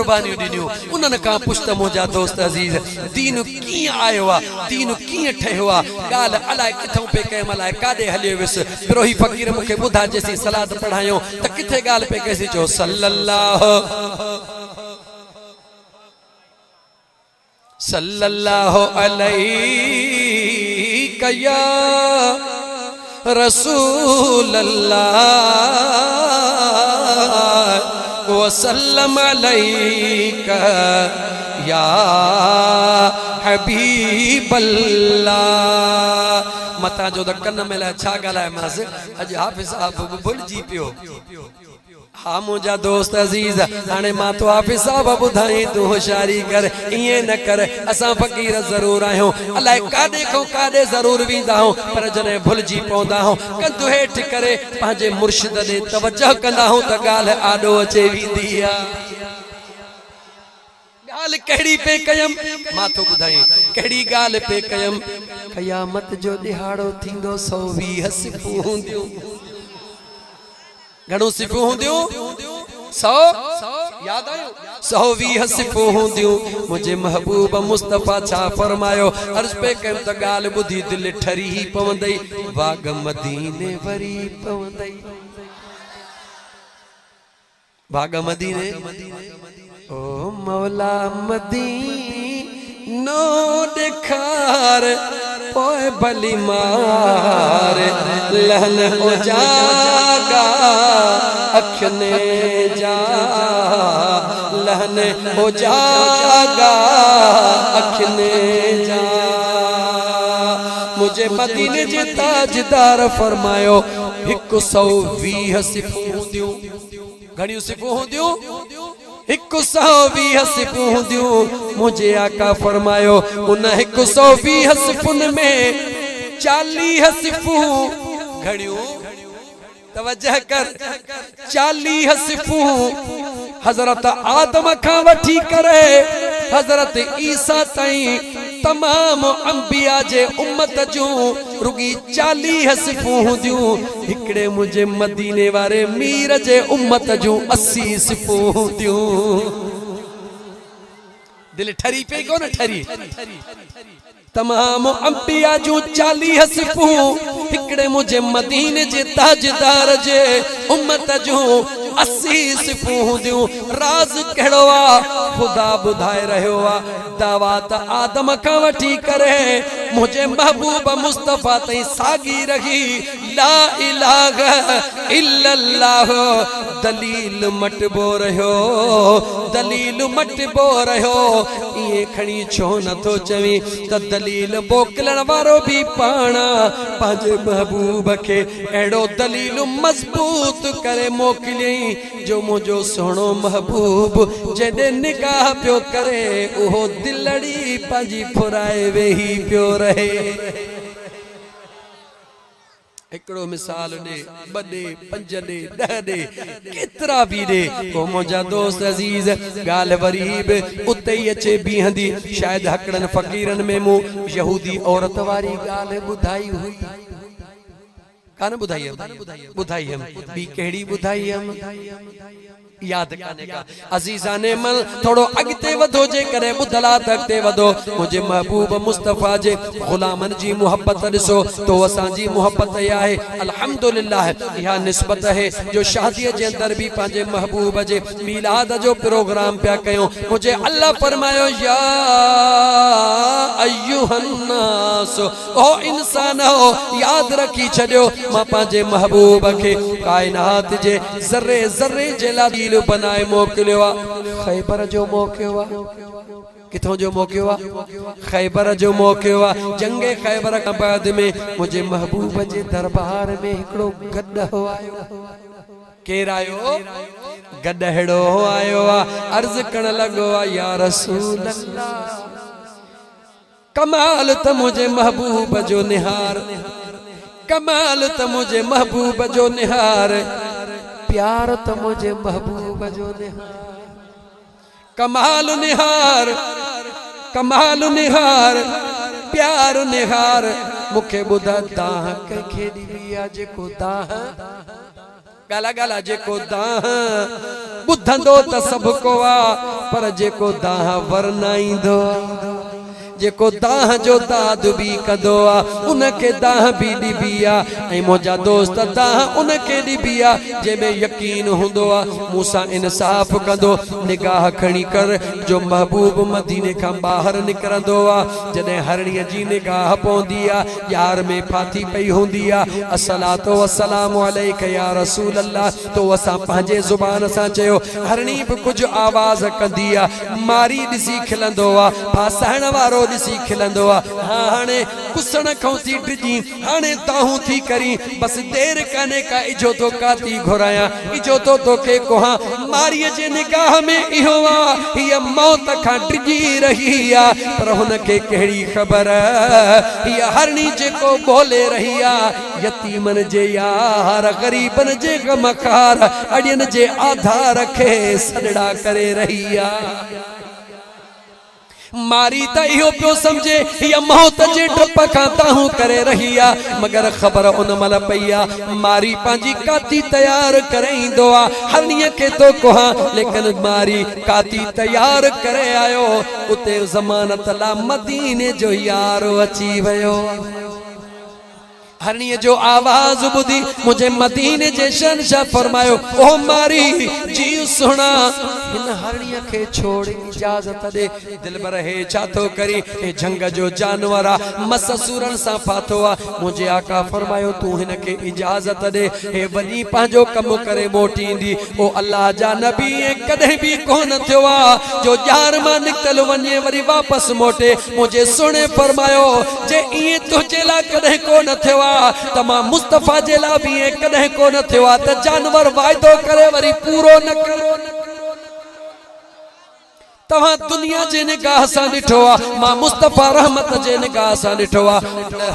कुर्बानियूं ॾिनियूं उन्हनि खां पुछत मुंहिंजा दोस्त अज़ीज़ दीन कीअं आयो आहे दीन कीअं ठहियो आहे ॻाल्हि अलाए किथां पे कंहिं महिल काॾे हलियो वियुसि पहिरियों ही फ़क़ीर मूंखे ॿुधा जेसीं सलाद पढ़ायूं त किथे ॻाल्हि पे कईसीं चयो सल्लल्लाहु अलैहि या रसूल अल्लाह वसल्लम अलैका या हबीब अल्लाह। मता जो त कन में लाइ छा ॻाल्हायोमांसि अॼु हाफ़िज़ साहब भुलिजी पियो। हा मुंहिंजा दोस्त अज़ीज़ हाणे मां तो हाफ़िज़ साहब ॿुधाई तूं होशियारी कर ईअं न कर असां फ़क़ीर ज़रूर आहियूं अलाए काॾे खां काॾे ज़रूर वेंदा आहियूं पर जॾहिं भुलिजी पवंदा आहियूं कंधु हेठि करे पंहिंजे मुर्शिद ॾे तवजह कंदा आहियूं त ॻाल्हि आॾो अचे वेंदी आहे। ॻाल्हि कहिड़ी पे कयम मां तो ॿुधाई कहिड़ी ॻाल्हि पे कयम क़यामत जो ॾिहाड़ो थींदो 120 सिफ़ूं हूंदियूं घणो सिफ़ूं हूंदियूं 100 याद आयो 120 सिफ़ूं हूंदियूं मुझे महबूब मुस्तफ़ा छा फरमायो अर्ज़ पे कयम त ॻाल्हि ॿुधी दिलि ठरी पवंदई बाग मदीने वरी पवंदई बाग मदीने ओ मौला मदीनो ॾेखार पोए भली मार लहन हो जागा अखने जा लहन हो जागा अखने जा मुझे मदीने जे ताजदार फरमायो 120 सिफ़ूं हूंदियूं घणियूं सिफ़ूं हूंदियूं 120 सिफ़ूं हूंदियूं मुझे आका फरमायो उन 120 सिफ़ुनि में 40 सिफ़ूं घणियूं तवज्जह कर 40 सिफ़ूं हज़रत आदम खां वठी करे हज़रत ईसा ताईं तमाम अंबिया जे उम्मत जूं रुगी 40 सिफ़ूं हूंदियूं हिकड़े मुझे मदीने वारे मीर जे उम्मत जूं 80 सिफ़ूं हूंदियूं दिल ठरी पे कोन ठरी तमाम अंबिया जूं 40 सिफ़ूं हिकड़े मुझे मदीने जे ताजदार जे उम्मत जूं 80 सिफ़ूं हूंदियूं राज़ कहिड़ो आहे ख़ुदा ॿुधाए रहियो आहे दावत आदम खां वठी करे मुझे महबूब मुस्तफ़ा ताईं साॻी रही ला इलाहा इल्लल्लाह दलील मटबो रहियो इए खणी छो नथो चवी त दलील मोकिलण वारो भी पाणा पंहिंजे महबूब खे अहिड़ो दलील मज़बूत करे मोकिलियई जो मुझो सोहणो महबूब जॾहिं निगाह पियो करे उहो दिलड़ी पंहिंजी फुराए वेही पियो रहे। एकड़ो मिसाल दे बदे पंज दे दह दे केतरा भी दे को मुझा दोस्त अजीज गाल वरीब उते ही अचे बीहंदी शायद हकड़न फकीरन में मु यहूदी औरत वारी गाल बुधाई हुई कान बुधाई हम बी केड़ी बुधाई हम याद काने का अजीजाने मन थोड़ो अगते वधो जे करे बुधला तकते वधो मुझे महबूब मुस्तफा जे गुलामन जी मोहब्बत दिसो तो असा जी मोहब्बत है अल्हम्दुलिल्लाह यह निस्बत है जो शादी जे अंदर भी पांजे महबूब जे मिलाद जो प्रोग्राम पे कयो मुझे अल्लाह फरमायो या अय्युहन नास ओ इंसान हो याद रखी छड़ियो मां पांजे महबूब के कायनात जे जर्रे जर्रे जे ला बनाए मोकिलियो खैबर जो मोकिलियो किथों जो मोकिलियो खैबर जो मोकिलियो जंगे खैबर का बाद में मुझे महबूब जे दरबार में हिकड़ो गड हो आयो केर आयो गडहड़ो आयो अर्ज करण लगो या रसूल अल्लाह कमाल त मुझे महबूब जो निहार कमाल त मुझे महबूब जो निहार प्यार तो मुझे महबूब जो निहार कमाल निहार प्यार निहार मुखे बुधा दाह के खेड़ी लिया जे को दाह गाला गाला जेको दाह बुधंदो त सब को आ पर जेको दाह वरनाईंदो जेको दाह जो दाद भी कंदो आ उनके दाह भी दिबी आ ऐं मुंहिंजा दोस्त दाह उनके दिबी आ जंहिंमें यकीन हूंदो आ मूंसां इंसाफ़ कंदो निगाह खणी कर जो महबूब मदीने खां ॿाहिरि निकिरंदो आ जॾहिं हरणीअ जी निगाह पवंदी आ यार में फाथी पई हूंदी आ अस्सलातु वस्सलामु अलैका या रसूल अल्लाह तो असां पंहिंजे ज़ुबान सां चयो हरणी बि कुझु आवाज़ कंदी आ मारी ॾिसी खिलंदो आ फासाइण वारो ॾिसी खिलंदो आ हाणे कुसण खां थी डिॼी हाणे ताहूं थी करी बस देर काने का इजो तो काती घुराया इजो तो तोखे कोहा मारीअ जे निगाह में इहो आ हीअ मौत खां डिॼी रही आ पर हुनखे कहिड़ी ख़बर हीअ हरणी जेको बोले रही आ यतीमन जे यार ग़रीबन जे गमखार अड़ियन जे आधार खे सॾड़ा करे रही आ मारी त इहो पियो समझे या मौत जे डप खां ताहूं करे रही आ मगर ख़बर उन मल पई आ मारी पंहिंजी काती तैयार कराईंदो आ हरणीअ खे तो कोहा लेकिन मारी काती तैयार करे आयो उते ज़मानत ला मदीने जो यारो अची वियो हरणीअ जो आवाज ॿुधी मुझे मदीने जे शहंशाह फरमायो ओ मारी जी सुना हिन हरणीअ खे छोड़ इजाजत दे दिलबर हे छा थो करी हे जंग जो जानवर आ मससूरन सां फाथो आ मुझे आका फरमायो तू हिन खे इजाजत दे हे वनी पंहिंजो कम करे मोटींदी ओ अल्लाह जा नबी कदे भी कोन थियो आ जो यार मां निकल वने वरी वापस मोटे मुझे सुने फरमायो जे इए तुझे ला कदे कोन थियो आ तमा मुस्तफा जे ला भी कदे कोन थियो आ त जानवर वायदो करे वरी पूरो न करो तवा दुनिया जे निगाह सां ॾिठो आ मां मुस्तफा रहमत जे निगाह सां ॾिठो आ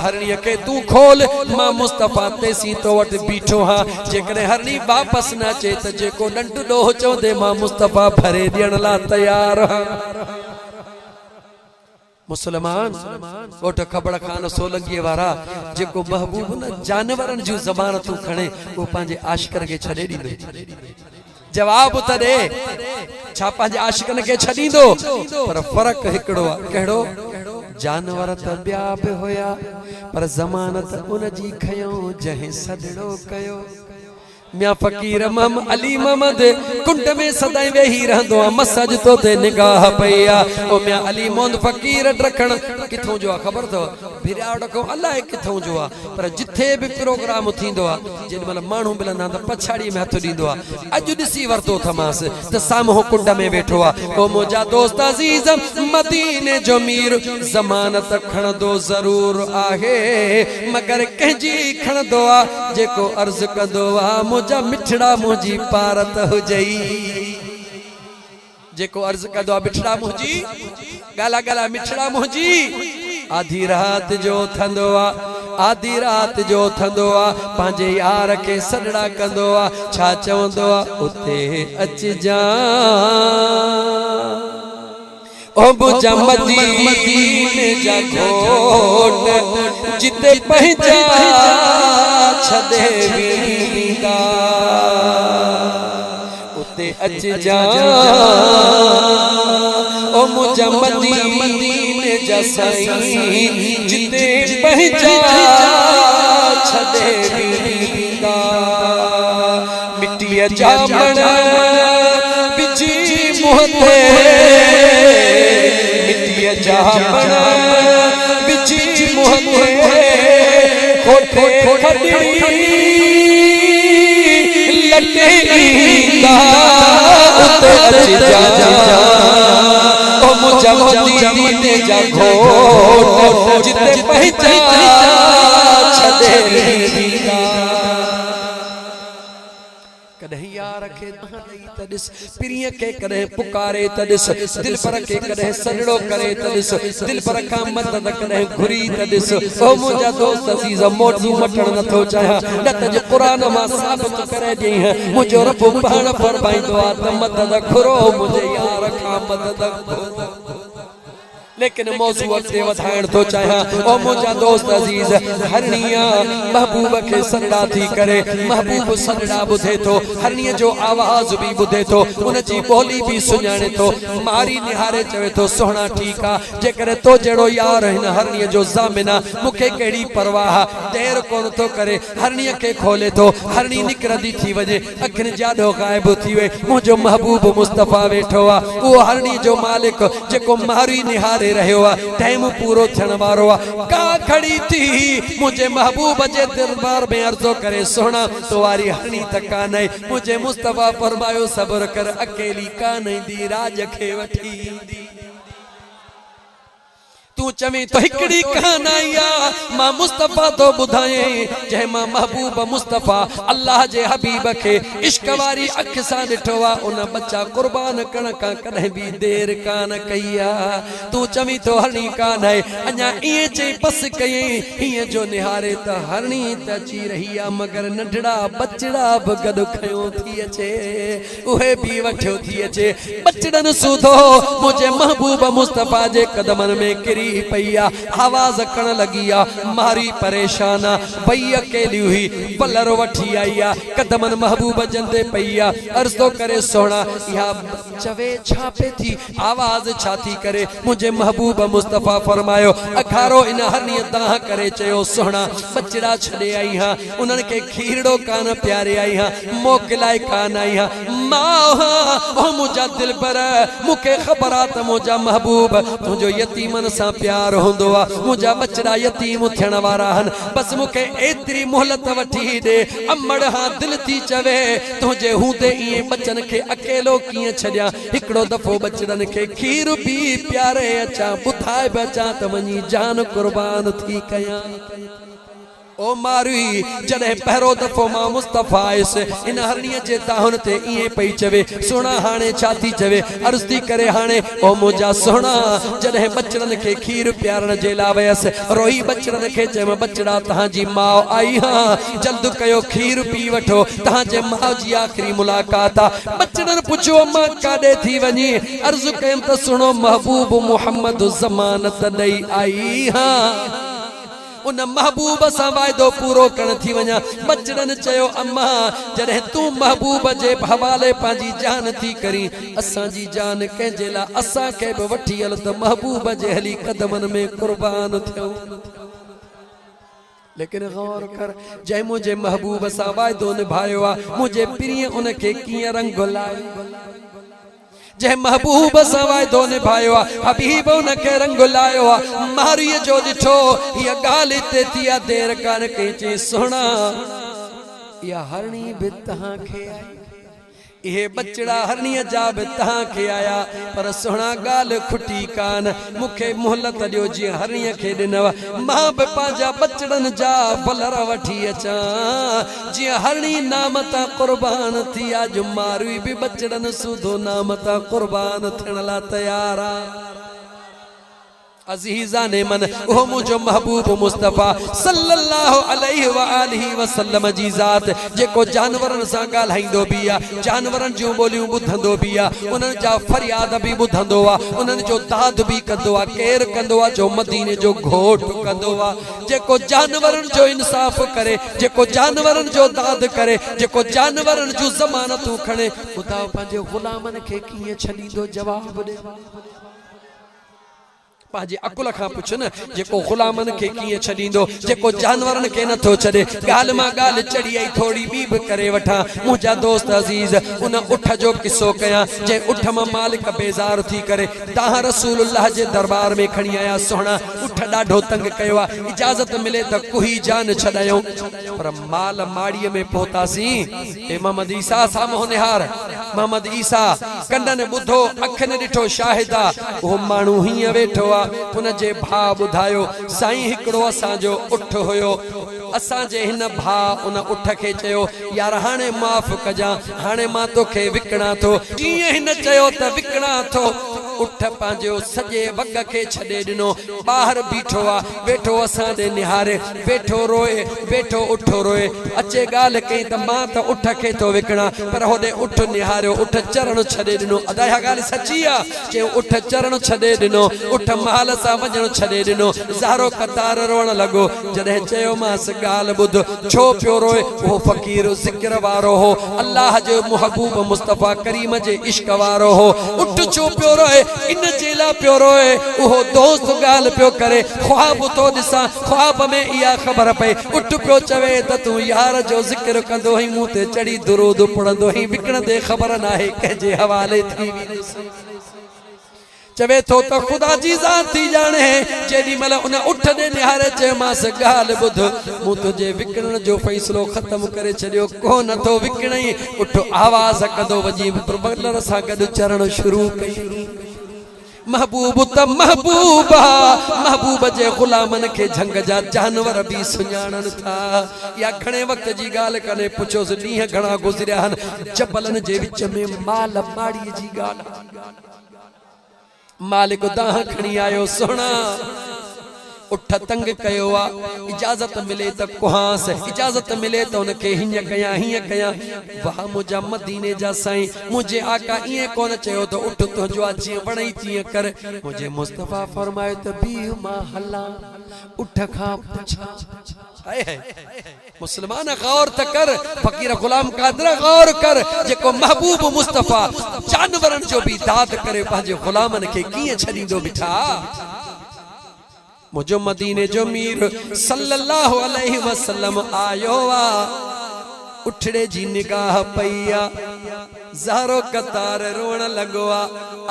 हरणीअ खे तू खोल मां मुस्तफा तेसी तो वटि बीठो हां जेकॾहिं हरणी वापस न अचे त जेको नंढो ॾोह चवंदे मां मुस्तफा भरे ॾियण ला तैयार हां मुसलमान ओट खबड़ खान सोलंगी वारा जेको महबूब न जानवरन जो ज़मानतूं खणे वो पंहिंजे आशिकन खे छॾे ॾींदो जवाब त दे छा पंहिंजे आशिकन खे छॾींदो पर फर्क हिकिड़ो आ कहिड़ो जानवर त ॿिया बि हुया पर ज़मानत उन जी खयो जंहिं सदड़ो कयो मियां फकीर मम अली मोहम्मद कुंड में सदाई वेही रहंदो आ मसज तो ते निगाह पई आ ओ मियां अली मोहम्मद फकीर रखण किथों जो आ खबर तो भिराड़ को अल्लाह किथों जो आ पर जिथे भी प्रोग्राम थींदो आ जिन मतलब मानू मिलंदा त पछाड़ी में हथ दींदो आ अज दिसी वरतो थमास त सामो कुंड में बैठो आ ओ मुजा दोस्त अजीज मदीने जो मीर जमानत खणदो जरूर आहे मगर कहजी खणदो आ जेको अर्ज कंदो आ मुझा मिठड़ा मुझी पारत हुजई जेको अर्ज कंदो मिठड़ा मुझी गाला गाला मिठड़ा मुझी आधी रात जो थंदो आ आधी रात जो थंदो आ पंहिंजे यार के सॾड़ा कंदो आ छा चवंदो आ उते अच जा ओ मुझा मदीने जा घोट जिते पहुंचा छदे वींदा उते अच जा ओ मुझा मदीने जा साईं जिते पहुंचा छदे वींदा मिट्टीअ जा बण बिजी मुहते मिट्टीअ जा बण बिजी मुहते कोठे खड़ी लटेंदा उते अच जा ओ मुझा मदीने जा घोट जिते पहुंचा छदे वींदा कदे यार के त दिस पिरिय के कदे पुकारे त दिस दिल पर के कदे सड़ड़ो करे त दिस दिल पर का मदद कदे घुरी त दिस ओ मुझा दोस्त अजीज मोटू मटण न थो चाहा नत जे कुरान मा साबित करे दी है मुझो रब पाण फरमाइंदो आ त मदद घुरो मुझे यार का मदद लेकिन मौजू अॻिते वधाइण थो चाहियां। ओ मुंहिंजा दोस्त अज़ीज़, हरनिया महबूब खे सॾड़ा थी करे, महबूब सॾड़ा ॿुधे थो, हरनीअ जो आवाज़ भी ॿुधे थो, उन जी ॿोली भी सुञाणे थो, मारी निहारे चवे थो सुहिणा ठीकु आहे, जेकॾहिं तो जहिड़ो यार हिन हरनीअ जो ज़ामिन आहे, मूंखे कहिड़ी परवाह, देर कोन थो करे, हरनीअ खे खोले थो, हरनी निकिरंदी थी वञे, अखियुनि जाॾो ग़ाइब थी वे, मुंहिंजो महबूब मुस्तफ़ा वेठो आहे, उहो हरनी जो मालिक जेको मारी निहारे रहियो आहे, टाइम पूरो थियण वारो आहे, का खड़ी थी मुंहिंजे महबूब जे दरबार में अर्ज़ो करे सुहिणा तो वारी हरनी त कान आहे, मुंहिंजे मुस्तफ़ा फरमायो सब्र कर, अकेली कान ईंदी, राज खे वठी ईंदी। तू चवी तो हिकड़ी कान आई आ, मां मुस्तफ़ा तो बुधाए, जै मां महबूब मुस्तफ़ा अल्लाह जे हबीब के इश्क वारी अख सां ॾिठो आ, उन बच्चा कुर्बान करण का कदे भी देर कान कई आ। तू चवी तो हरनी कान है, अञा इए चई बस कई, इए जो निहारे त हरनी त अची रही आ, मगर नंढड़ा बचड़ा ब गॾु खयो थी अचे, उहे भी वठियो थी अचे, बचड़न सूधो मुझे महबूब मुस्तफ़ा जे कदमन में किरी पईया, आवाज करण लगी आ, मारी परेशान भई अकेली हुई, पलर वठी आई आ, कदमन महबूब जंदे पईया, अर्ज़ तो करे सोना या चवे छापे थी, आवाज छाती करे, मुझे महबूब मुस्तफ़ा फरमायो अखारो इन हरनी दाह करे चयो सोना बचड़ा छड़े आई हां, उन्हनि के खीरड़ो कान प्यारे आई हां, मोकलाए कान आई हां, मां मुझा दिल पर मुखे खबरात मुझा महबूब तुझो यतीमन सा प्यार होंदो आ, मुझा बचड़ा यतीम थियण वारा हन, बस मुखे एतरी मोहलत वठी दे, अमड़ हां दिल थी चवे तुझे हूंदे इए बचन के अकेलो किए छड़िया, हिकड़ो दफो बचड़न के खीर पी प्यारे अचा, बुधाए बचा त वनी जान कुर्बान थी कया। ओ मारी जड़े पहरो दफो मां मुस्तफ़ा आयस, इन हरनीअ जे दाहुन ते इए पई चवे सोना हाने छाती चवे, अर्ज़ थी करे हाने ओ मुझा सोना, जड़े बचड़न के खीर प्यारण जे ला वयस, रोई बचड़न के चयो बचड़ा तहां जी मां आई हां, जल्द कयो खीर पी वठो, तहां जे मां जी आखिरी मुलाकात आ। बचड़न पुछो मां काडे थी वनी, अर्ज़ कयम त सुनो महबूब मुहम्मद ज़मानत दई आई हां, उन महबूब सा वायदो पूरो करण थी वञा। बचड़न चयो अम्मा जड़े तू महबूब जे हवाले पांजी जान थी करी, असा जी जान के जेला असा के भी वठी हल त महबूब जे हली कदमन में कुर्बान थियो। लेकिन गौर कर जै मुझे महबूब सा वायदो निभायो आ, मुझे प्रिय उनके किए रंग लायो, जै महबूब सा वायदो निभायो आ, हबीब उनके रंग लायो आ, मारी जो ॾिठो ये गाल ते थी आ, देर कान कई चई सोना या हरणी भी तहां खे आई, ये बचड़ा हरनीअ जा भी तहां खे आया, पर सोना गाल खुटी कान, मुखे मोहलत दियो जी हरनीअ खे ॾिनव, मां भी पांजा बचड़न जा बलर वठी अचा, जी हरणी नाम ता कुर्बान थी, आज मारी भी बचड़न सूधो नाम ता कुर्बान थियण ला तैयार आ। अजीजा ने मन ओ मुझो महबूब मुस्तफ़ा सल्लल्लाहु अलैहि व आलिहि वसल्लम जी जात, जेको जानवरन सा गाल्हाइंदो भी आ, जानवरन जो बोलियूं ॿुधंदो भी आ, उन्हनि जा फरियाद भी ॿुधंदो आ, उन्हनि जो दाद भी कंदो आ, केर कंदो आ जो मदीने जो घोट कंदो आ, जेको जानवरन जो इंसाफ करे, जेको जानवरन जो दाद करे, जेको जानवरन जो ज़मानतूं खणे, ॿुधाओ पंहिंजे गुलामन खे कीअं छॾींदो, जवाब ॾे। पांजे अकुल खां पुछ न, जेको गुलामन के किए छडींदो, जेको जानवरन के न थो छडे। गाल मां गाल चढ़ी आई, थोड़ी बी भी करे वठा। मुझा दोस्त अजीज उन उठ जो किस्सो कया, जे उठ मां मालिक बेजार थी करे तां रसूलुल्लाह जे दरबार में खणी आया। सोहना उठ डाढो तंग कयो आ, इजाजत मिले त कुही जान छडायो, पर माल माड़ी में पहुतासी। ए मोहम्मद ईसा सामो निहार, मोहम्मद ईसा कंडन बुधो, अख ने डिठो, शाहिदा ओ मानू हिया वेठो आ। उन जे भा बुधायो, साईं हिकड़ो असा जो उठ होयो, असा जे हिन भा उन उठ के चयो, यार हाने माफ कजा, हाने मां तोखे विकणा थो। जीअं हिन चयो त विकणा थो, उठ पंहिंजो सॼे वग खे छॾे ॾिनो ॿाहिरि बीठो आहे वेठो असां ॾे निहारे वेठो रोए वेठो उठो रोए अचे ॻाल्हि कई त मां त उठ खे थो विकिणां पर होॾे उठ निहारियो उठ चरण छॾे ॾिनो अदा इहा ॻाल्हि सची आहे चयूं उठ चरण छॾे ॾिनो उठ महल सां वञणु छॾे ॾिनो ज़ारो कतार रोअण लॻो जॾहिं चयोमांसि ॻाल्हि ॿुध छो पियो रोए उहो फ़क़ीर ज़िक्र वारो हो अल्लाह जो महबूब मुस्तफ़ा करीम जे इश्क वारो हो उठ छो पियो रोए इन जे लाइ पियो रोए उहो दोस्त ॻाल्हि पियो करे ख्वाब तो ॾिसां ख्वाब में इहा ख़बर पई उठ पियो चवे त तूं यार जो ज़िक्र कंदो हुई मूं ते चढ़ी दुरूद पढ़ंदो हुई विकिणंदे ख़बर नाहे कंहिंजे हवाले थी चवे थो त ख़ुदा जी ज़ात थी ॼाणे जेॾी महिल उन उठ ॾे निहारे चयोमांसि ॻाल्हि ॿुध मूं तुंहिंजे विकिणण जो फ़ैसिलो ख़तमु करे छॾियो को नथो विकिणई उठ आवाज़ कंदो वञी बल्लर सां गॾु चढ़णु शुरू कई महबूब त महबूबा महबूब जे ग़ुलामनि खे झंग जा जानवर बि सुञाणनि था या घणे वक़्त जी ॻाल्हि कॾहिं पुछोसि ॾींहं घणा गुज़रिया आहिनि जबलनि जे विच में माल माड़ीअ जी ॻाल्हि मालिक दाह खणी आयो सोना उठ तंग कयो आहे इजाज़त मिले त कुहास इजाज़त मिले त उनखे हीअं कयां वाह मुंहिंजा मदीने जा साईं मुंहिंजे आका ईअं कोन चयो त उठ तुंहिंजो आहे जीअं वणई तीअं कर मुंहिंजे मुस्तफ़ा फरमायो त बीह मां हलां उठ खां पुछां मुसलमान गौर त कर फ़कीर ग़ुलाम क़ादिर गौर कर जेको महबूब मुस्तफ़ा जानवरनि जो बि दाद करे पंहिंजे ग़ुलामनि खे कीअं छॾींदो बिठा मुझो मदीने जो मीर सल्लल्लाहु अलैहि वसल्लम आयो आ उठड़े जी निगाह पईया ज़ारो कतार रोण लगो आ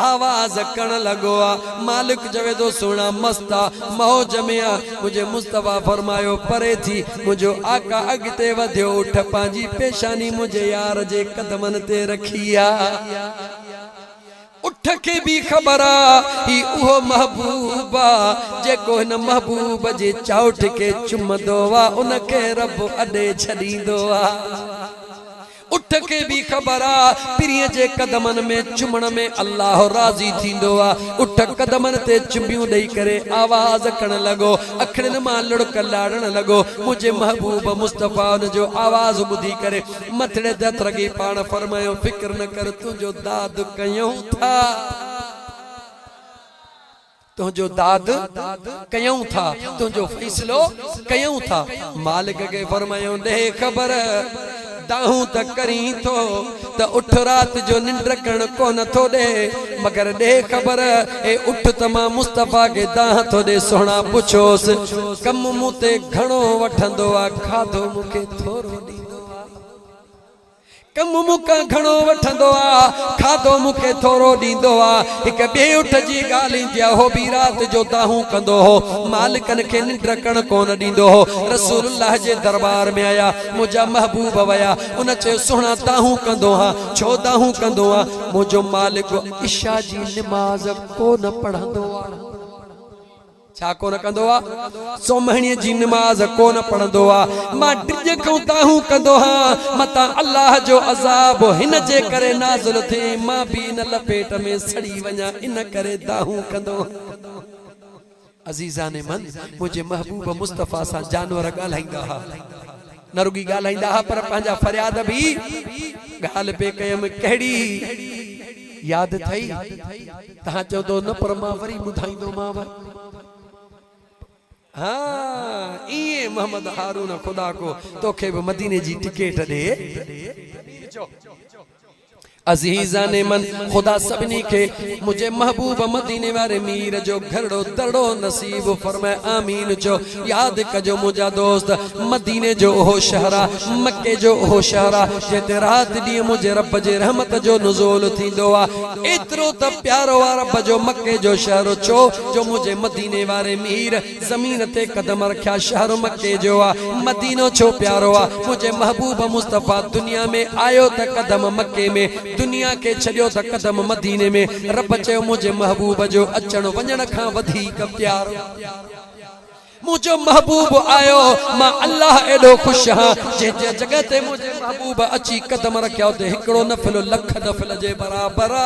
आवाज करण लगो आ मालिक जवे तो सोना मस्ता मौज में आ मुझे मुस्तफा फरमायो परे थी मुझो आका अगते वधियो उठ पांजी पेशानी मुझे यार जे कदमन ते रखिया उठ के भी खबर ही उहो महबूबा जेको हिन महबूब जे चौठ के चुमदो वा उनके रब अडे छडींदो आ उठ के भी खबर प्रिय जे कदमन में चुमण में अल्लाह राजी थींदो आ उठ कदमन ते चुमियूं ॾेई करे आवाज करण लगो अखड़न मां लुड़क लाड़न लगो मुझे महबूब मुस्तफा उन जो आवाज ॿुधी करे मथड़े दत रगी पाण फरमायो फिक्र न कर तुंहिंजो दाद कयूं था तुझो दाद कयूं था तुझो फैसलो कयूं था मालिक के फरमायो दे खबर दाहूं त करी थो त उठ रात जो निंड करण कोन थो दे मगर दे खबर ए उठ त मां मुस्तफा के दाह थो दे सोना पुछोस कम मूं ते घणो वठंदो आ खाधो मूंखे थोरो ॾींदो कम मुका घणो वठंदो आ खाधो मूंखे थोरो ॾींदो आ हिक ॿिए उठ जी ॻाल्हि ईंदी आ हो बि रात जो दाहूं कंदो हो मालिकन खे निंड करण कोन ॾींदो हो रसूलुल्लाह जे दरबार में आया मुंहिंजा महबूब वया उन चयो सुहिणा दाहूं कंदो हा छो दाहूं कंदो आ मुंहिंजो मालिक इशा जी नमाज़ कोन पढ़ंदो आ छा कोन कंदो आ सोमहणीअ जी नमाज कोन पढ़ंदो आ मां ड्रिज खां दाहूं कंदो हा मता अल्लाह जो अज़ाब हिन जे करे नाज़िल थिए मां भी इन लपेट में सड़ी वञा इन करे दाहूं कंदो अज़ीज़ान मन मुझे महबूब मुस्तफा सां जानवर ॻाल्हाईंदा हा न रुगी ॻाल्हाईंदा हा पर पंहिंजा फरियाद भी ॻाल्हि पे कयम कहिड़ी याद थई तहां चओ तो न पर मां वरी ॿुधाईंदो मां हाँ ये मोहम्मद हारून खुदा को तोखे भी मदीने जी टिकट दे अजीजा ने मन खुदा सबनी के मुझे महबूब मदीने वाले मीर जो घरड़ो दड़ो नसीब फरमाए आमीन जो याद कजो मुझा दोस्त मदीने जो हो शहरा मक्के जो हो शहरा जेते रात दी मुझे रब जे रहमत जो नुज़ूल थींदो आ एतरो त प्यारो आ रब जो मक्के जो शहर छो जो मुझे मदीने वाले मीर जमीन ते कदम रखया शहर मक्के जो आ मदीनो छो प्यारो आ मुझे महबूब मुस्तफा दुनिया में आयो त कदम मक्के में दुनिया के छड़ियो त कदम मदीने में रब चयो मुझे महबूब जो अचण वञण खां वधीक प्यारो मुझो महबूब आयो मां अल्लाह एडो खुश हां जे जगह ते मुझे महबूब अची कदम रखया ते हिकड़ो नफल लख नफल जे बराबर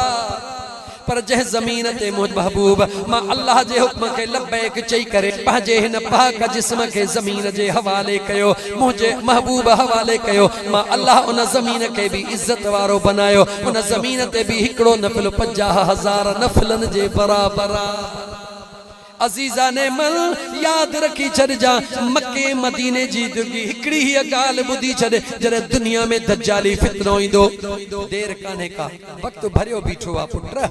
पर जह जमीन ते मुझ महबूब मां अल्लाह जे हुक्म के लब्बैक चई करे पंहिंजे हिन पाक जिस्म के जमीन जे हवाले कयो मुझे महबूब हवाले कयो मां अल्लाह उन जमीन के भी इज्जत वारो बनायो उन जमीन ते भी हिकड़ो नफल 50,000 नफलन जे बराबर अजीजा ने मल याद रखी छड़ जा मक्के मदीने जी दुगी हिकड़ी ही गाल बुधी छड़े जरे दुनिया में दज्जाली फितनो इंदो देर काने का वक्त भरियो बीठो आ पुत्र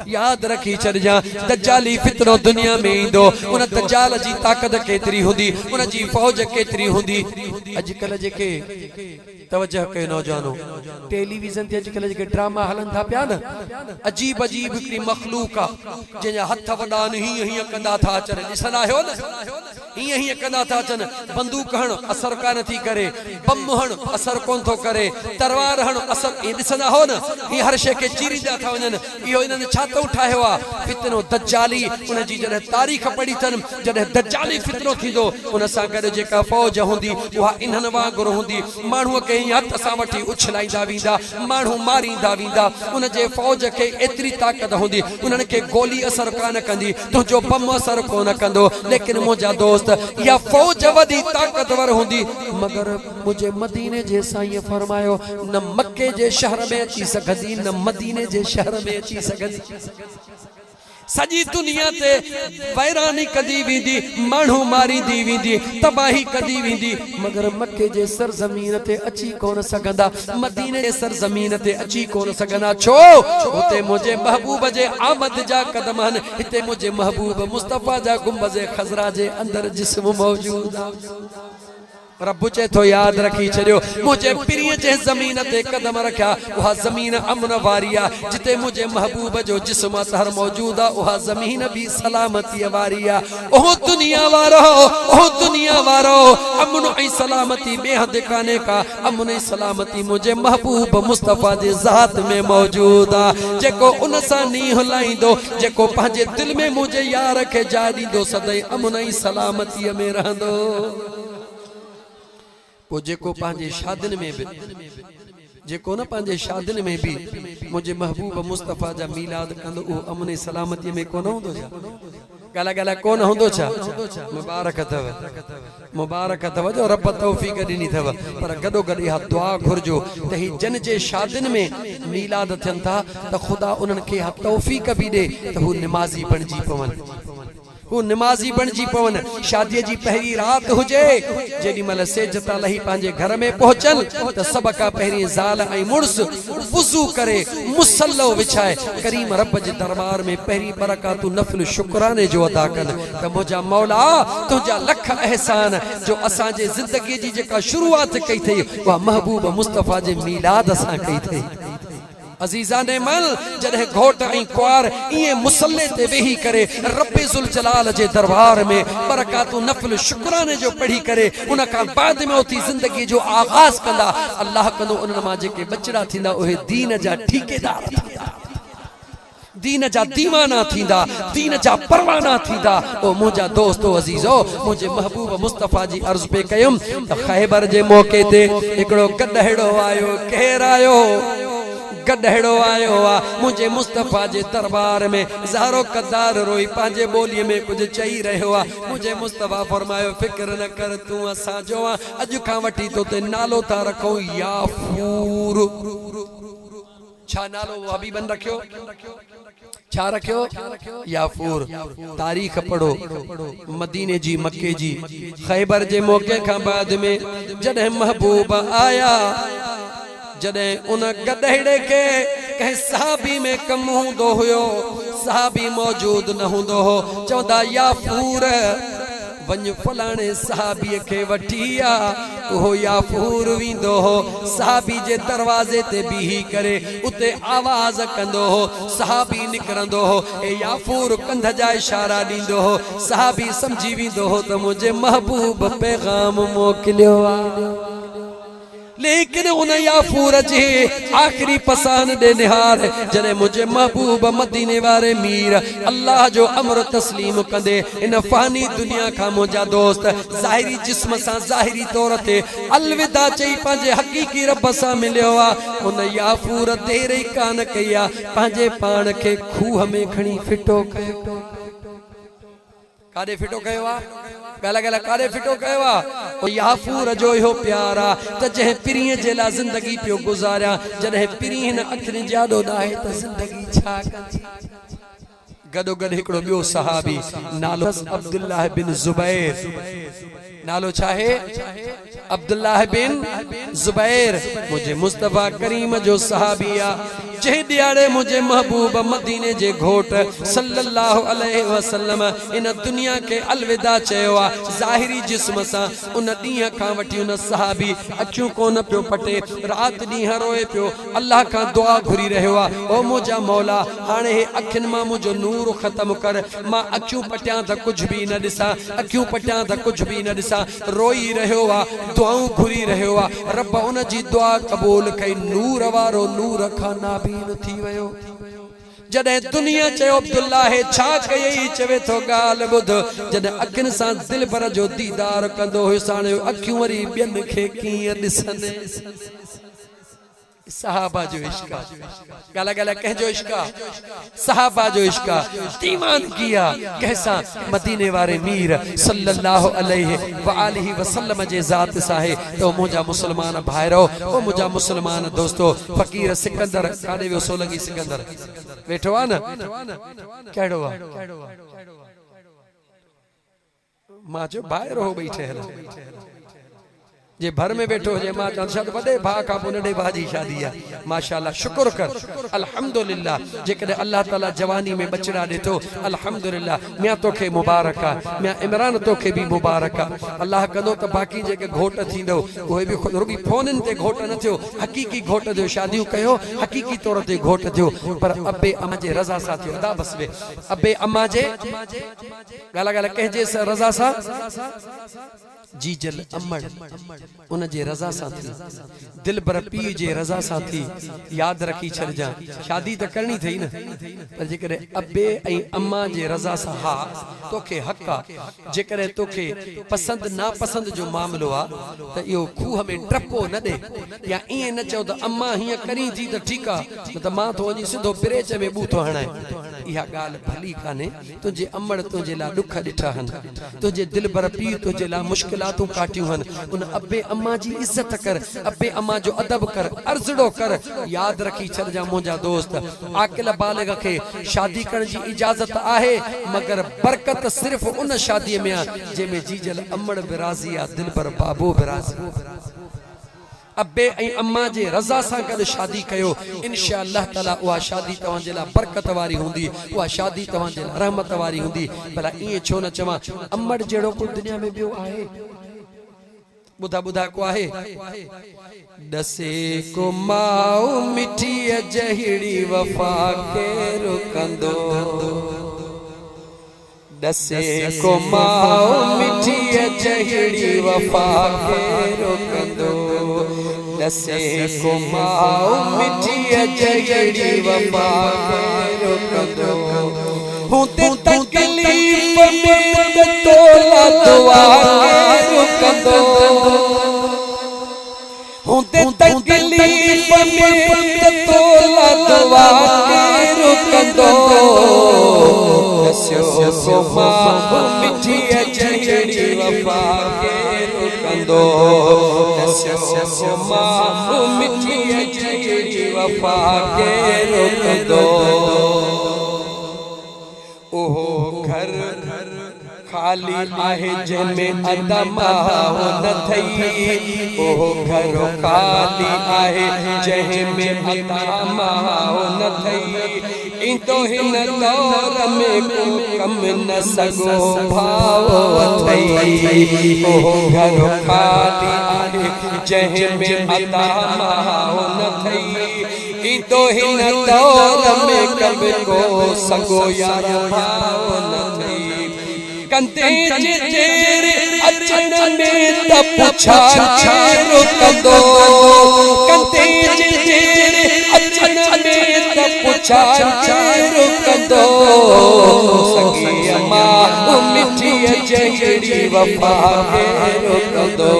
याद रखी छड़ जा दज्जाली फितनो दुनिया में इंदो उन दज्जाल जी ताकत केतरी हुंदी उन जी फौज केतरी हुंदी अजकल जेके तवज्जो कयो नौजवानो टेलीविजन ते अजकल जेके ड्रामा हलन था पिया न अजीब अजीब हिकड़ी मखलूक आ जे हथ वडा नहीं कंदा था अचन ॾिसंदा आहियो न हीअं हीअं कंदा था अचन बंदूक हण असर कान थी करे बम हण असर कोन थो करे तलवार हण असर ॾिसंदा हो न ही हर शइ खे चीरींदा था वञनि इहो इन्हनि छा तो ठाहियो आहे फितनो दज्जाली उन जी जॾहिं तारीख़ पढ़ी अथनि जॾहिं दज्जाली फितनो थींदो उन सां गॾु जेका फौज हूंदी उहा इन्हनि वांगुरु हूंदी माण्हूअ खे हीअं हथ सां वठी उछलाईंदा वेंदा माण्हू मारींदा वेंदा उन जे फौज खे एतिरी ताक़त हूंदी उन्हनि खे गोली असर कान कंदी तुंहिंजो बम असर कोन कंदो लेकिन मुंहिंजा दोस्त या फौज वधी ताकतवर हुंदी मगर मुझे मदीने जे साईं फरमायो न मक्के जे शहर में अची सघंदी न मदीने जे शहर में अची सघंदी सजी दुनिया ते वैरानी कदी वेंदी माण्हू मारींदी वेंदी तबाही कदी वेंदी मगर मक्के जे सरजमीन ते अची कोन सघंदा मदीने जे सरजमीन ते अची कोन सघंदा छो उते मुझे महबूब जे आमद जा कदम आहिनि हिते मुझे महबूब मुस्तफा जा गुंबज़ खज़रा जे अंदर जिस्म मौजूद आहे रब चे तो याद रखी छड़ियो मुझे पिरीअ जे ज़मीन ते कदम रखिया उहा ज़मीन अमन वारी आहे जिते मुझे महबूब जो जिस्म अतहर मौजूद आहे उहा ज़मीन भी सलामती वारी आहे ओ दुनिया वारो अमन ऐं सलामती बेहद काने का अमन ऐं सलामती मुझे महबूब मुस्तफा जे ज़ात में मौजूद आहे जेको उन सां नींह लाईंदो जेको पंहिंजे दिल में मुझे यार खे जाइ ॾींदो सदाईं अमन ऐं सलामतीअ में रहंदो वो जेको पांजे शादिन में भी जेको न पांजे शादिन में भी मुझे महबूब मुस्तफा जा मीलाद कंदो ओ अमन सलामती में कोन होंदो छा गाला गाला कोन होंदो छा मुबारक अथव जो रब तौफीक ॾिनी अथव पर गॾो गॾु इहा दुआ घुर्जो त ही जन जे शादिन में मीलाद थियनि था त ख़ुदा उन्हनि खे इहा तौफीक भी ॾे त हू निमाज़ी बणिजी पवनि वो नमाजी बनजी पवन शादी जी पहली रात हुजे जेडी मल सेजता लही पांजे घर में पहुंचन त सब का पहरी ज़ाल ऐं मुर्स वुजू करे मुसल्लो विछाए करीम रब जे दरबार में पहरी बरकातु नफल शुक्राने जो अदा कन त मुझा मौला तुझा लख एहसान जो असा जे जिंदगी जी जेका शुरुआत कई थई वा महबूब मुस्तफा जे मीलाद असा कई थई अजीजा ने मल जडे घोट ऐं कुआर इए मुसल्ले ते वेही करे रब्बे जुल जलाल जे दरबार में बरकातु नफल शुक्राने जो पढ़ी करे उन का बाद में उथी जिंदगी जो आगाज कंदा अल्लाह कंदो उन मा जेके बचड़ा थींदा ओहे दीन जा ठेकेदार थींदा दीन जा दीवाना थींदा दीन जा परवाना थींदा ओ मुझा दोस्तो अजीजो मुझे महबूब मुस्तफा जी अर्ज पे कयुम त खैबर जे मौके ते एकड़ो गडहड़ो आयो केर आयो गडहड़ो आयो आ मुझे मुस्तफा जे दरबार में ज़ारो कदार रोई पांजे बोली में कुछ चई रहो आ मुझे मुस्तफा फरमायो फिक्र न कर तू असा जो अज का वठी तो ते नालो ता रखो याफूर छा नालो हबीबन रखियो छा रखियो याफूर तारीख पढ़ो मदीने जी मक्के जी खैबर जे मौके का बाद में जडे महबूब आया जडे उन गडहड़े के कहीं साहबी में कम होंदो हुयो साहबी मौजूद न होंदो हो चौदा याफूर वञ फलाणे साहबी के वठिया ओ याफूर विंदो हो साहबी जे दरवाजे ते बीही करे उते आवाज कंदो हो साहबी निकरंदो हो ए याफूर कंध जा इशारा दींदो हो साहबी समझी विंदो हो त मुझे महबूब पैगाम मोकलियो आ लेकिन उन याफूर जे आखिरी पसान दे निहार जने मुझे महबूब मदीने वारे मीर अल्लाह जो अमर तस्लीम कंदे इन फानी दुनिया का मुझा दोस्त ज़ाहिरी जिस्म सा ज़ाहिरी तौर ते अलविदा चई पंजे हकीकी रब सा मिलियो आ उन याफूर देर ही कान कया पंजे पान के खूह में खणी फिटो कयो कादे फिटो कयो आ गला गला कादे फिटो कयो आ ओ याफूर जो यो प्यारा त जे पिरीअ जे ला जिंदगी पियो गुजारिया जडे पिरीअ न अखिन जाडो नाहे त जिंदगी छा कंदी गडो गड हिकड़ो बियो सहाबी नालो अब्दुल्लाह बिन जुबैर नालो चाहे अब्दुल्लाह बिन जुबैर मुझे मुस्तफा करीम जो सहाबिया जे दियाड़े मुझे महबूब मदीने जे घोट सल्लल्लाहु अलैहि वसल्लम इन दुनिया के अलविदा चयो ज़ाहिरी जिस्म सा उन दीह का वठी उन सहाबी अखियों कोन पियो पटे रात दीह रोए पियो अल्लाह का दुआ घुरी रहो ओ मुझा मौला हाने अखिन मा मुझो नूर खत्म कर मां अखियों पटिया त कुछ भी न दिसा अखियों पटिया त कुछ भी न दिसा रोई रहो दुआऊं घुरी रहो रब उन जी दुआ कबूल कई नूर वारो नूर खाना भी न थी वयो जडे दुनिया चयो अब्दुल्लाह है छा कयई चवे तो गाल बुध जडे अखिन सा दिल भर जो दीदार कंदो हो साने अखियों वरी बियन खे कीअं दिसंदे सहाबा जो इश्का गला गला कह जो इश्का सहाबा जो इश्का ईमान किया कैसा मदीने वाले मीर सल्लल्लाहु अलैहि व आलिहि वसल्लम जे जात साहे तो मुझा मुसलमान भाईरो ओ मुझा मुसलमान दोस्तों फकीर सिकंदर कादे वो सोलंगी सिकंदर बैठो आ न केड़ो आ मां जो भाईरो हो बैठे है जे भर में बैठो जे मां चंद वडे भा का नडे भाजी शादी है माशाअल्लाह शुक्र कर अल्हम्दुलिल्लाह जे कदे अल्लाह ताला जवानी में बचड़ा देतो अल्हम्दुलिल्लाह मैं तोखे मुबारक आ मैं इमरान तोखे भी मुबारक आ अल्लाह कंदो त बाकी जे के घोट थींदो ओए भी रुगी फोनन ते घोट न थियो हकीकी घोट जो शादियों कयो हकीकी तौर ते घोट थियो पर अबे अम्मा जे रजा सा थियो अदा बस वे अबे अम्मा जे गाला गाला कह जे रजा सा जीजल अम्मड़ उन जे रजा सा थी दिल बर पी जे रजा सा थी याद रखी छड़ जा शादी त करनी थई न पर जे करे अबे ए अम्मा जे रजा सा हा तोखे हक्का जे करे तोखे पसंद ना पसंद जो मामलो आ त यो खूह में ट्रपो न दे या ई न चो त अम्मा हिया करी थी त ठीक आ त मां तो वनी सिधो ब्रेच में बूथो हणाए इहा गाल भली काने तुझे अम्मड़ तुझे ला दुख दिठा हन तुझे दिल बर पी तुझे ला मुश्किलातू काटियूं हन उन अबे अम्मा जी इज्जत कर अबे अम्मा जो अदब कर अर्जड़ो कर याद रखी छड़ जा मुझा दोस्त आकिल बालिग के शादी करने जी इजाजत आहे मगर बरकत सिर्फ उन शादी में जे में जीजल अम्मड़ बिराजी आ दिल पर बाबू बिराजी अबे ऐं अम्मा जे रजा सा गड शादी कयो इंशाअल्लाह ताला वा शादी तवां जे ला बरकत वारी हुंदी वा शादी तवां जे ला रहमत वारी हुंदी भला ई छो न चवा अम्मड़ जेड़ो को दुनिया में बियो आहे बुधा बुधा को आहे दसे को माओ मिठी जहिड़ी वफा के रुकंदो दसे को माओ मिठी जहिड़ी वफा के रुकंदो दसे को माओ मिठी जहिड़ी वफा के रुकंदो होते तकलीफ में तोला दुआ के रुकंदो होते तकलीफ में तोला दुआ के रुकंदो दस्यो को मां मिठी जहिड़ी वफा के रुकंदो दस्यो को मां मिठी जहिड़ी वफा के रुकंदो ओहो घर खाली आहे जंहिंमें अदमा हो न थई ओहो घर खाली आहे जंहिंमें अदमा हो न थई इंतो हिन दौर में कम न सगो भाव थई ओहो घर खाली आहे जंहिंमें अदमा हो न थई तो हिन दौर में कब को सगो यार भाव न थई कंदे जेरे अचन में त पुछा के रुकंदो कंदे जेरे अचन में त पुछा के रुकंदो सगी अम्मा मिठी जहिड़ी वफा के रुकंदो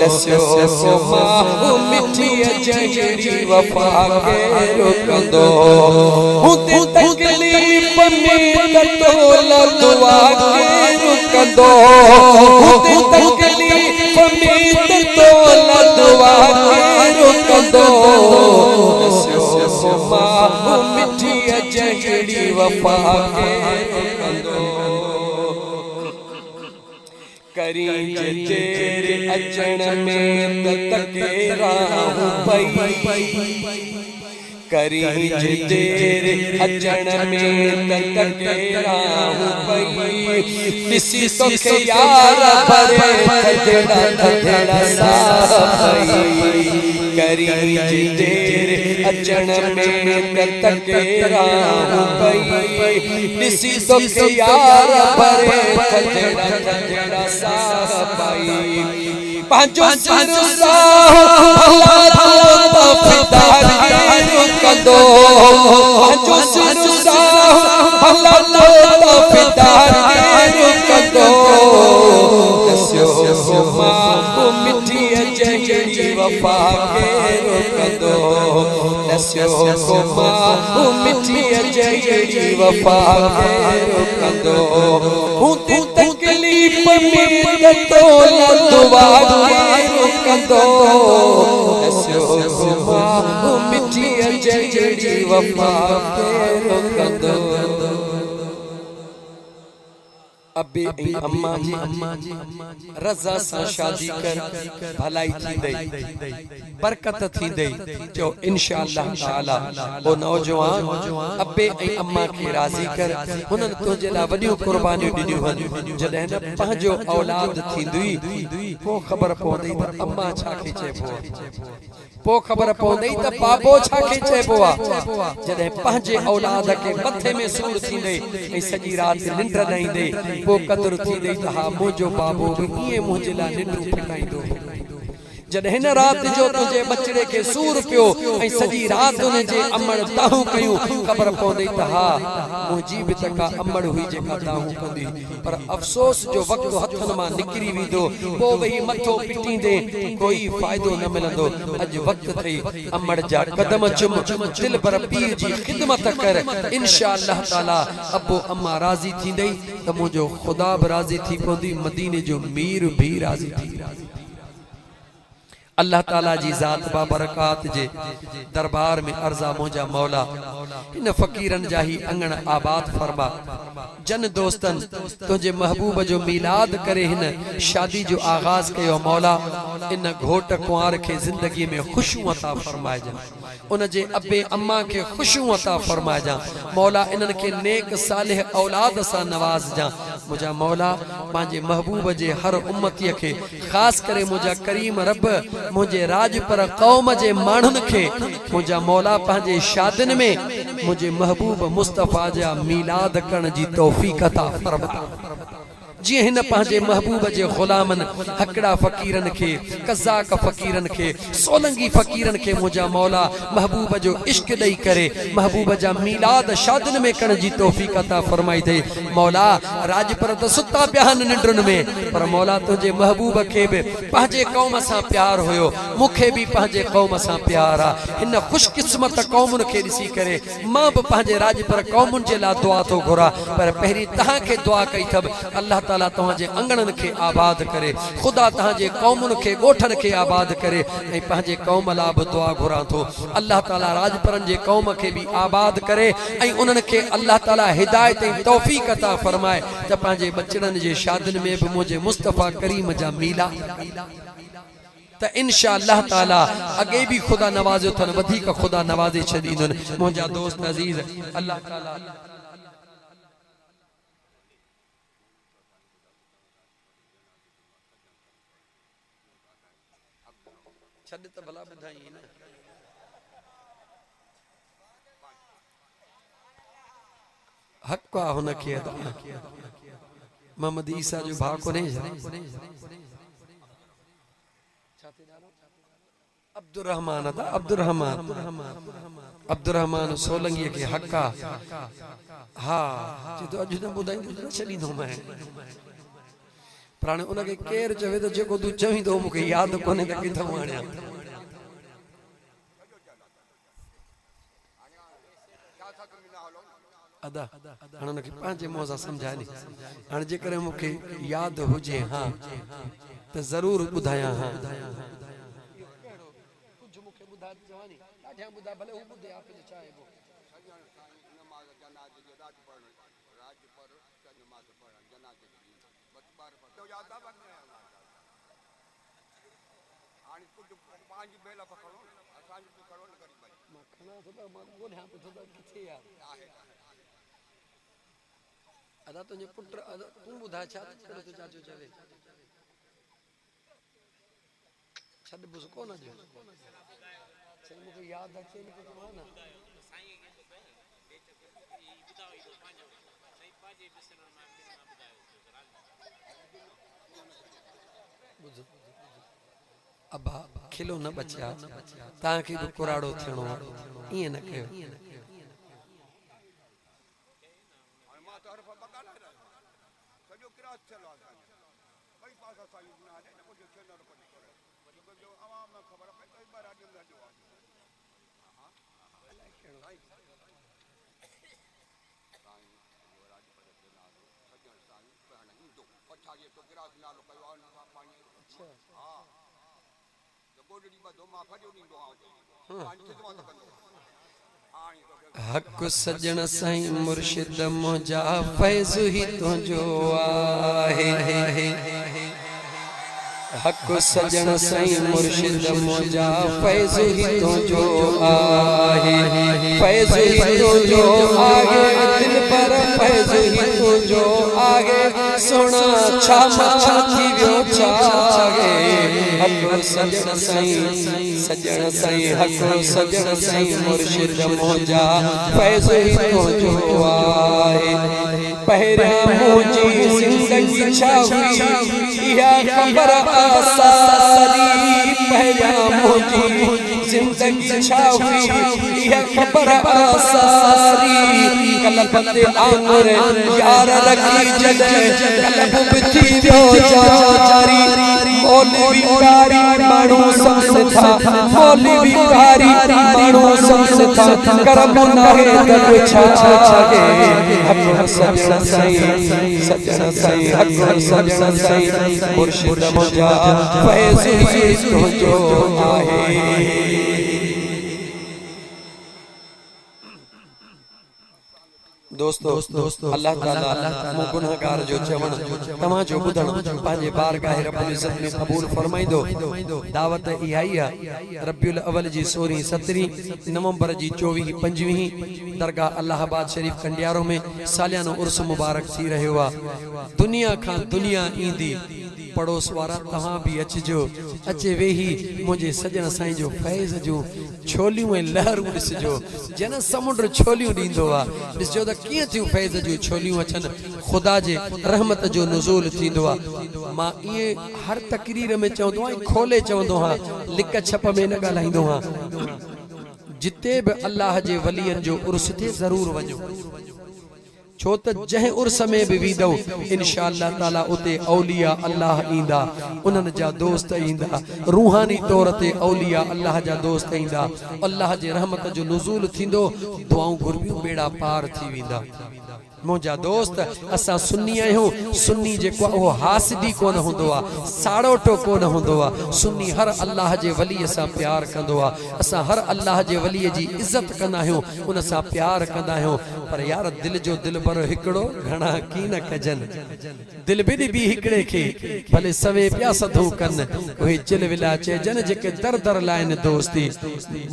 दस्यो मां मिठी जहिड़ी वफा के रुकंदो हुते तकलीफ में तोला दुआ के रुकंदो हुते तकलीफ में तोला दुआ के रुकंदो दस्यो मां मिठी जहिड़ी वफा के रुकंदो करी जेरे अचण में तकेरा पई करी जेरे अचण में तकेरा पई किसी तो के यार भरे थेड़ा सा पई करी जेरे अचण में तकेरा पई किसी तो के यार भरे थेड़ा सा पई पांचो सरसा भला फिदा के रुकंदो पांचो सरसा भला फिदा के रुकंदो दस्यो मां मिठी जहिड़ी वफा के रुकंदो दस्यो मां मिठी जहिड़ी वफा के रुकंदो हुते तकलीफ में तोला दुआ के रुकंदो दस्यो मां मिठी जहिड़ी वफा के रुकंदो अबे अम्मा जी रज़ा सा शादी कर भलाई थी दई बरकत थी दई जो इंशाअल्लाह ताला वो नौजवान अबे अम्मा के राजी कर हुनन तुझे ला वडियो कुर्बानियों दिनियो हन जदे न पंजो औलाद थींदी पो खबर पवंदी त अम्मा छा के चेबो पो खबर पवंदी त बाबो छा के चेबो जदे पंजे औलाद के मथे में सूर थींदे ए सजी रात निंड न ईंदे पो कदर थी दई त हा मुझो बाबो भी ये मुझे ला निंड फिटाइंदो जदे हिन रात जो तुझे बचड़े के सूर पियो ऐ सजी रात ने जे अमड़ ताहू कयूं खबर पवंदी त हा मुजी भी तका अमड़ हुई जेका ताहू कंदी पर अफसोस जो वक्त हथन मां निकरी वीदो पो वही मथो पिटींदे कोई फायदो न मिलंदो अज वक्त थई अमड़ जा कदम चुम दिल पर पीर जी खिदमत कर इंशाअल्लाह ताला अबो अम्मा राजी थींदई त मुजो खुदा भी राजी थी पवंदी मदीने जो मीर भी राजी थी अल्लाह ताला जी जात बाबरकात जे दरबार में अर्जा मोजा मौला इन फकीरन जाही अंगण आबाद फरमा जन दोस्तन तुझे महबूब जो मिलाद करे हिन शादी जो आगाज कयो मौला इन घोट कुंवार के जिंदगी में खुशू अता फरमाए जा उन जे अबे अम्मा के खुशू अता फरमाए जा मौला इनन के नेक सालेह औलाद सा नवाज जा मुजा मौला मांजे महबूब जे हर उम्मती के खास करे मुजा करीम रब मुझे राज पर कौम जे मानुन के मुझा मौला पंहिंजे शादिन में मुझे महबूब मुस्तफा जा मिलाद करण जी तौफीक अता फरमा जी हिन पंहिंजे महबूब जे गुलामन हकड़ा फकीरन के कज़ाक फकीरन के सोलंगी फकीरन के मुझा मौला महबूब जो इश्क दई करे महबूब जा मिलाद शादिन में करण जी तौफीक अता फरमाई दे मौला राज पर त सुता प्यान निंड्रन में पर मौला तुझे महबूब के भी पंहिंजे कौम सा प्यार होयो मुखे भी पंहिंजे कौम सा प्यार आ इन खुशकिस्मत कौमुन के ॾिसी करे मां भी पंहिंजे राज पर कौमुन जे ला दुआ तो घुरा पर पहिरी तहां के दुआ कई थब अल्लाह ताला तहांजे अंगणन के आबाद करे खुदा तहांजे कौमुन के गोठन के आबाद करे ए पंहिंजे कौम ला भी दुआ घुरा थो अल्लाह ताला राजपरन जे कौम के भी आबाद करे ए उनन के अल्लाह ताला हिदायत ए तौफीक अता फरमाए त पंहिंजे बचड़न जे शादिन में भी मुझे मुस्तफा करीम जा मीला त इंशाअल्लाह ताला अगे भी खुदा नवाजो थन वधी का खुदा नवाजे छदीन मुझा दोस्त अजीज अल्लाह ताला छद त भला बधाई न हक हुन के अदा मोहम्मद ईसा जो भाउ कोने अब्दुर्रहमान था अब्दुर्रहमान सोलंगी के हक्का हाँ जो अज न बुधाई छॾींदो मैं प्राणे उनके केर चवे तो जेको तू चवी तो मुके याद कोने त किथां आणिया अदा हाणे उनके पंहिंजे मुंहं सां सम्झाए नी हाणे जेकर मुखे याद हुजे हाँ त जरूर ॿुधायां हाँ कुछ मुखे ॿुधा जवानी ॾाढा ॿुधा भले हू ॿुधे आप जो चाहे वो अदा तुझे पुत्र तू बुधा छा करे तो चाचो चवे छड बुस कोन जो सही मुके याद अचे न तो ना साईं के बुधाई तो पांजो सही पाजे बिसर में बुधायो अबा खिलो न बचा ताके भी कुराड़ो थियणो इए न कयो हक सजन साईं मुर्शिद मुंहिंजा फैज़ ही तुझो आहे हक सजन साईं मुर्शिद मुंहिंजा फैज़ ही तुझो आहे फैज़ ही तुझो आहे दिल पर फैज़ ही तुझो आहे सोना छा थी वियो छागे हक सजन साईं हक सजन साईं मुर्शिद मुंहिंजा फैज़ ही तुझो आहे पहिरियां मुंहिंजी ज़िंदगी छा हुई इहा ख़बर आसारी पहिरियां मुंहिंजी ज़िंदगी छा हुई इहा ख़बर आसारी कल्ब ते आंगुर यार रखी जॾहिं कल्ब बि थी वियो जारी मौलवी कारी माण्हू सम्झनि था मौलवी कारी माण्हू सम्झनि था करम नाहे गॾु छा आहे हक सजन साईं हक सजन साईं मुर्शिद मुंहिंजा फैज़ ही तुझो आहे दोस्तों अल्लाह ताला मु गुनाहगार जो चवण तमा जो बुधण पांजे बारगाह रब्बुल इज्जत में कबूल फरमाइंदो दावत इहा ही है रबियुल अव्वल जी 16 17 नवंबर जी 24 25 दरगाह अल्लाहाबाद शरीफ कंडियारो में सालियानो उर्स मुबारक थी रहियो आ दुनिया खां दुनिया ईंदी पड़ोस वारा तहां भी अचजो अचे वेही मुझे सजन साईं जो फैज़ जो छोलियूं ऐं लहरूं ॾिसजो जन समुंड छोलियूं ॾींदो आ ॾिसजो त कीअं थियूं फैज़ जूं छोलियूं अचनि ख़ुदा जे रहमत जो नुज़ूल थींदो आ मां इहे हर तकरीर में चवंदो आहियां खोले चवंदो आहियां लिक छप में न ॻाल्हाईंदो आहियां जिते बि अल्लाह जे वलियनि जो उर्स थे ज़रूर वञो छो त जंहिं उर्स में भी वीदो इंशाअल्लाह ताला उते औलिया अल्लाह ईंदा उन्हनि जा दोस्त ईंदा रूहानी तौर ते औलिया अल्लाह जा दोस्त ईंदा अल्लाह जे रहमत जो नुज़ूल थींदो दुआऊं घुरबियूं बेड़ा पार थी वेंदा मुझा दोस्त असा सुन्नी आहियूं सुन्नी जेको वो हासिदी कोन हुंदो आ साड़ोटो कोन हुंदो आ सुन्नी हर अल्लाह जे वली सां प्यार कंदो आ असा हर अल्लाह जे वली जी इज्जत कंदा आहियूं उन सां प्यार कंदा आहियूं पर यार दिल जो दिलबर हिकड़ो घणा की न कजन दिल भी हिकड़े के भले सवे पिया सधू कन ओए चिलविला चेजन जेके दर दर लाइन दोस्ती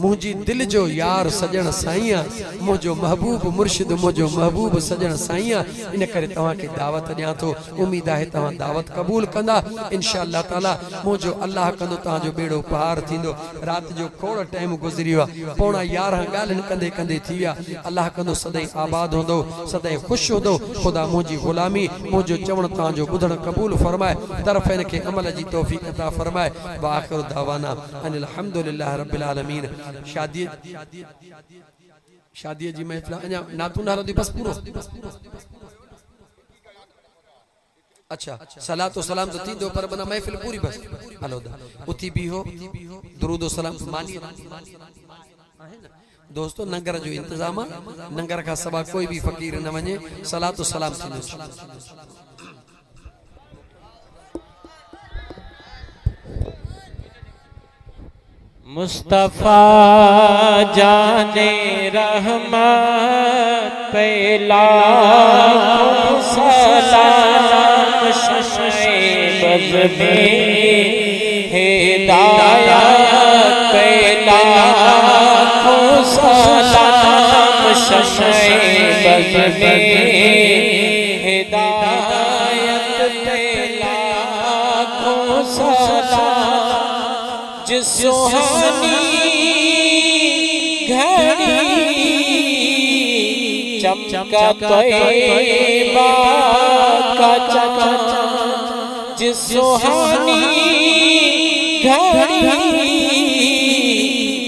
मुझी दिल जो यार सजन साईं मुझो महबूब मुर्शिद मुझो महबूब सजन साईं इन करे तवां के दावत दियां तो उम्मीद है तवां दावत कबूल कंदा इंशाअल्लाह ताला मुझो अल्लाह कंदो ता जो बेड़ो पार थींदो रात जो खोड़ टाइम गुजरी वा पौना 11 गालन कंदे कंदे थी विया अल्लाह कंदो सदै आबाद होंदो सदै खुश होंदो खुदा मुझी गुलामी मुझो चवण ता जो बुधण कबूल फरमाए तरफन के अमल जी तौफीक अता फरमाए व आखिर दावाना अनिल हम्दुलिल्लाह रब्बिल आलमीन शादी जी महफिल अञा नातू नालो दी बस पूरो अच्छा सलातो सलाम तो थी दो पर बना महफिल पूरी बस हलो दा उथी भी हो दुरूद सलाम मानी दोस्तों नंगर जो इंतजाम नंगर का सभा कोई भी फकीर न वने सलातो सलाम थी मुस्तफा जाने रहमत पहला सलाम शशे बज़ में हिदायत पहला सलाम शशे बज़ में हिदायत पहला सलाम जिस सुहानी घड़ी चमका तैबा का चमक जिस सुहानी घड़ी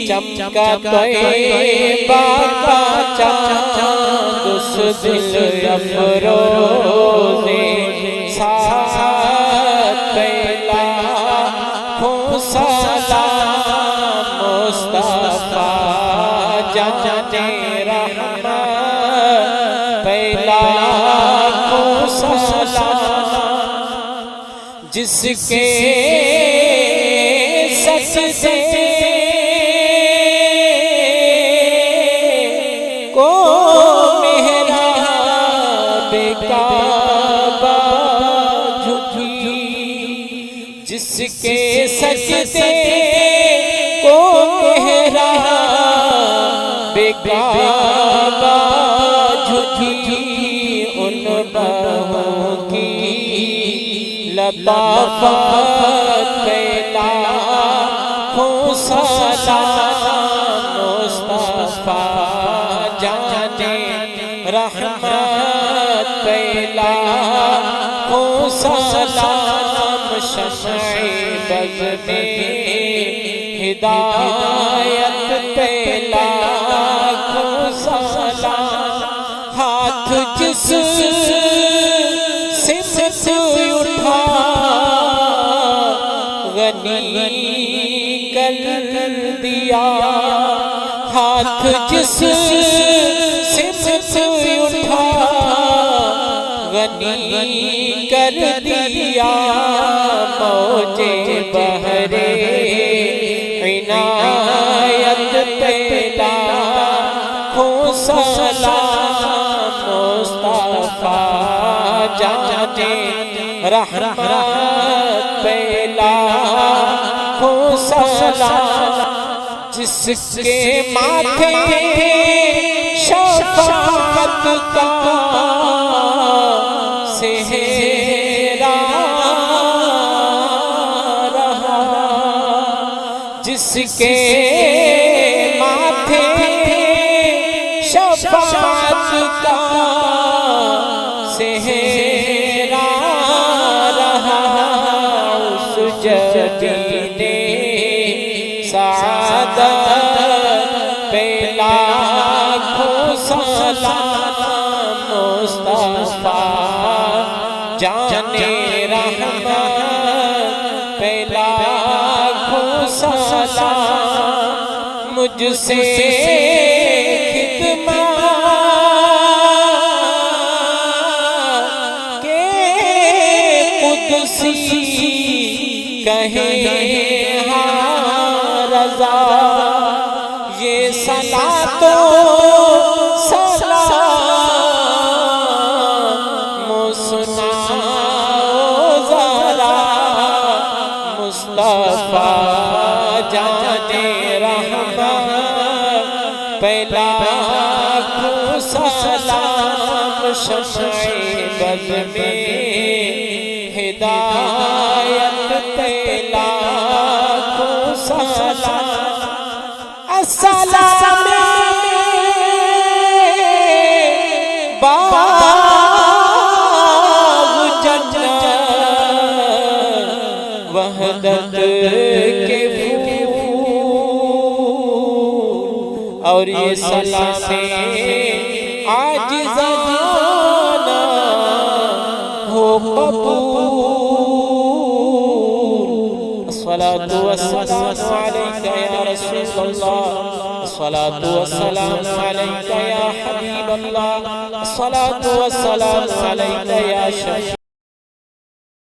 चमका तैबा का चमक उस दिल अफरोज़े साथ पहला सलाम मुस्तफा जाने रहमत पहला सलाम जिसके सजदे को मेहराब काबा झुकी जिसके सजदे को मेहराब काबा झुकी उन बाहों की लताफत पहला सलाम मुस्तफा जाने रहमत पहला सलाम शशे बज़ में हिदायत पहला सलाम हाथ जिस सिमत उठा गनी कर दिया हाथ जिस सिमत उठा गनी कर दिया मौजे बहरे इनायत पहला सलाम मुस्तफा जाने रहमत पहला सलाम जिसके माथे शफ़ाअत का सेहरा रहा जिसके माथे शफ़ाअत का सेहरा रहा उस जबीने सादत पहला सलाम मुस्तफा जाने रहमत पहला सलाम मुझसे खिदमत के कुदसी कहे रज़ा ये सलातो सलाम सुनाओ ज़रा मुस्तफा जाने रहमत पहला सलाम शम्ए बज़ में हिदायत पे लाखों सलाम। अस्सलाम बाग़ जन्नत वहदत के फूल और ये सलामे आजिज़ाना हो कबूल। अस्सलातु वस्सलामु अलैका या रसूलल्लाह, अस्सलातु वस्सलामु अलैका या हबीबल्लाह, अस्सलातु वस्सलामु अलैका या शफ़ी